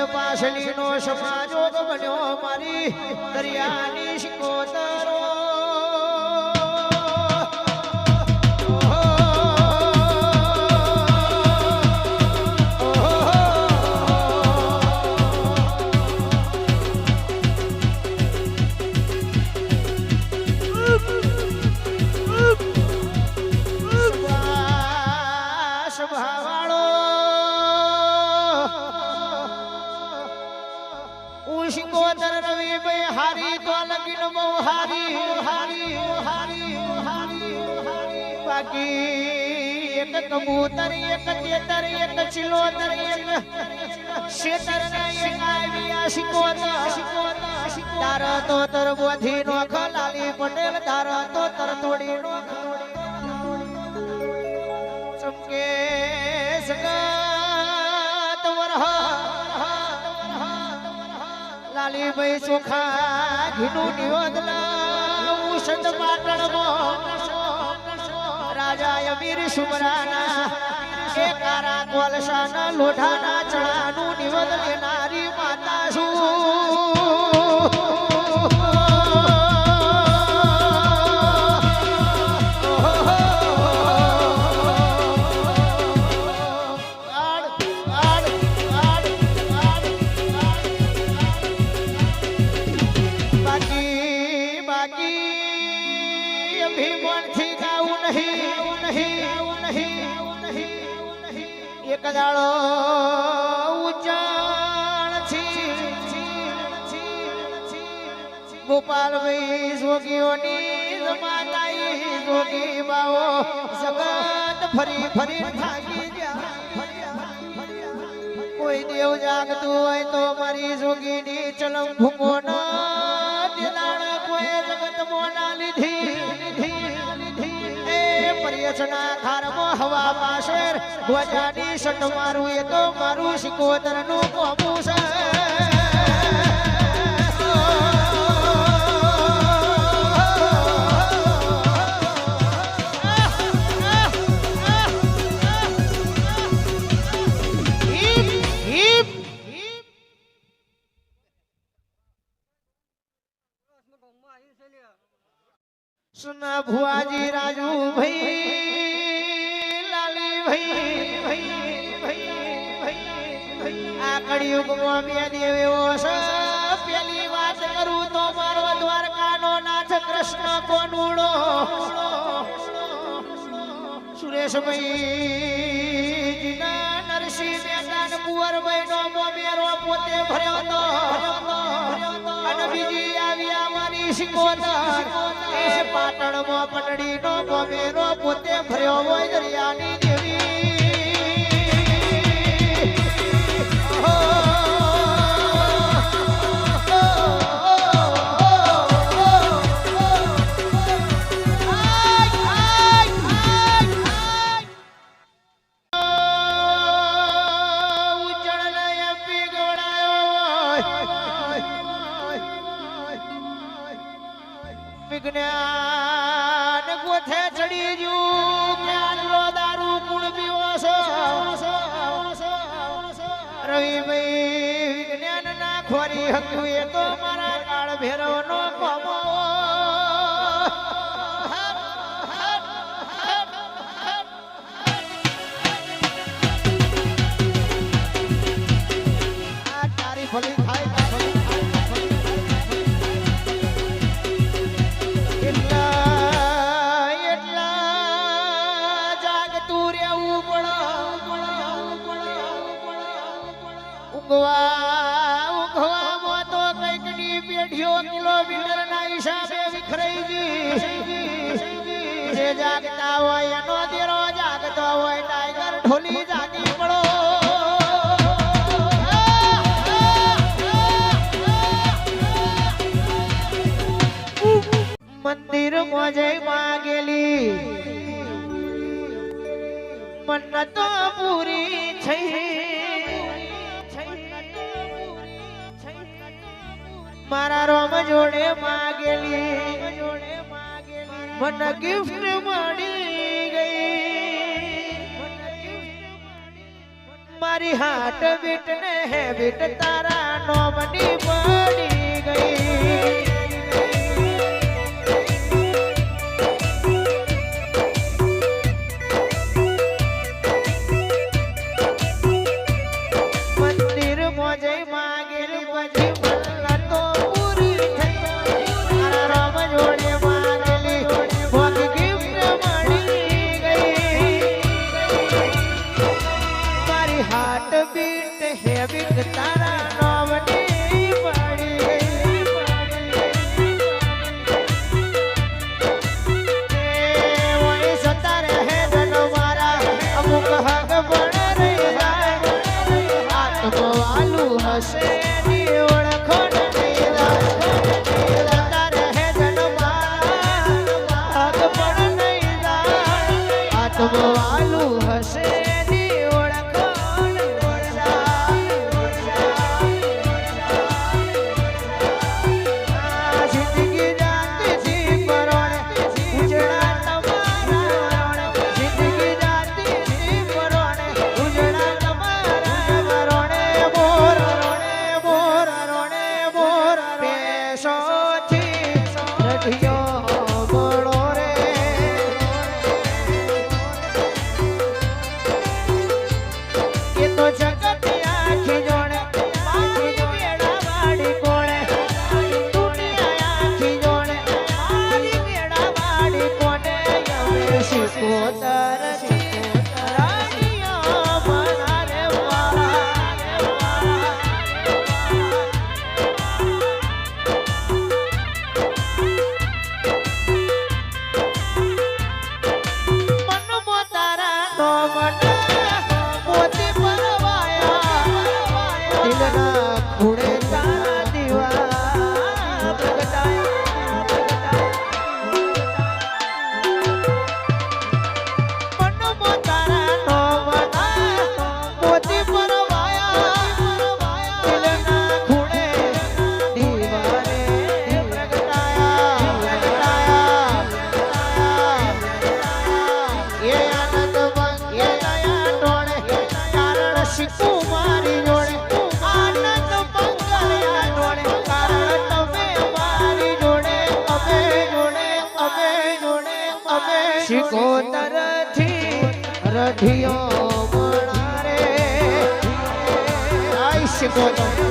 પાછલી નો સમાજો બન્યો મારી દરિયાની શિકોતરો શિકોતર રવિ ભાઈ હારી તો લગીન બહુ હારી બાકી એક કબૂતર એક તેતર એક ચિલોતર એક શેતર ને એક આવ્યા શિકોતર તાર તો તર બોધી નો ખલાલી પટેલ તાર તો તર તોડી નો ચમકે સગત વરહ લાલી ભાઈ ચોખા ઘીનું નિવેદલા ઉષદ પાટણમાં રાજા અમીર સુમરાના એ કારા કોલસાના લોઢાના ચણાનું નિવેદ લેનારી માતા છું એક દાડો ઉજાણ ગોપાલભાઈ જોગીઓની જમાતાઈ જોગી બાઓ જગત ફરી ફરી થાકી કોઈ દેવ જાગતું હોય તો મારી જોગીની ચલમ ભૂકો ના દિલાણ કોઈ જગત મોના લીધી પર્યટના ખારમાં હવા પાસે ગોજાની સટ મારું એ તો મારું શિકોતર નું કોમું છે सुना भुआजी राजू भाई लाली भाई आ कड़ियुग में मैं देवेओ से पहली बात करूं तो मारो द्वारकानो नाथ कृष्ण कोनुड़ो सुरेश भाई जिना नरसिंह मैदान कुंवर भाई नो मोमेरो पोते भर्यो तो अन बीजी आविया मारी शिकोतर ए पाटण मो पटड़ी नो मोमेरो पोते भर्यो होय दरियानी देवी विज्ञान गोथे चढ़ी जू ज्ञान लो दारू कुण पीवो सो रवि भाई विज्ञान ना खोरी हक्यू ए तो मारा काळ भेरव नो कोमो आ तारी फली खाई उगवा में तो कईकनी पेढ़ियों किलोमीटर ना हिसाबे विखराई जी जे जागता होय एनो देरो जागतो होय टाइगर ढोली जागी पड़ो मंदिर में जय मांगेली मन्नत पूरी छई મારા રોમ જોડે માગેલી મને ગિફ્ટ મળી ગઈ મારી હાર્ટ બીટ ને હેબિટ તારા નોમની પડી ગઈ મંદિર મોજે માગેલી પછી મલ્લા તો પૂરી થઈ મારા રોમ જોડે માગેલી ભોગ ગિફ્ટ મળી ગઈ મારી હાર્ટ બીટ હેબિટ તારા નોમની પડી ગઈ ઓય સતા રહે જન મારા અમુક હક પણ રહી જાય આત્મવાલું હશે ની ઓળખો નહીં જતા રહે જન મારા હક પણ નહીં જાય આત્મવાલું હશે ની ઓળખો નહીં જાય જિંદગી જાતી જી પરોણે ઉજળા તમારા જિંદગી જાતી જી પરોણે ઉજળા તમારા વરોણે મોર રોણે મોર પેશોથી રઢિયો બળો રે એ તો જગત આખી જોડે મારી મેળા વાળી કોણે દુનિયા આખી જોડે મારી મેળા વાળી કોને હવે શિકોતર રાણીઓ બનારે મન મોતારા નો મન મોતી પરવાયા દિલના ખૂણે તારા દીવા પ્રગટાયા મન મોતારા નો મન મોતી પરવાયા દિલના ખૂણે દીવા રે એ આનંદ મંગલયા ટોળે કારણ શિકુમારી જોડે આનંદ મંગલયા ટોળે કારણ તમે મારી જોડે અમે શિકોતરથી રઢિયો મળારે આઈ શિકોતર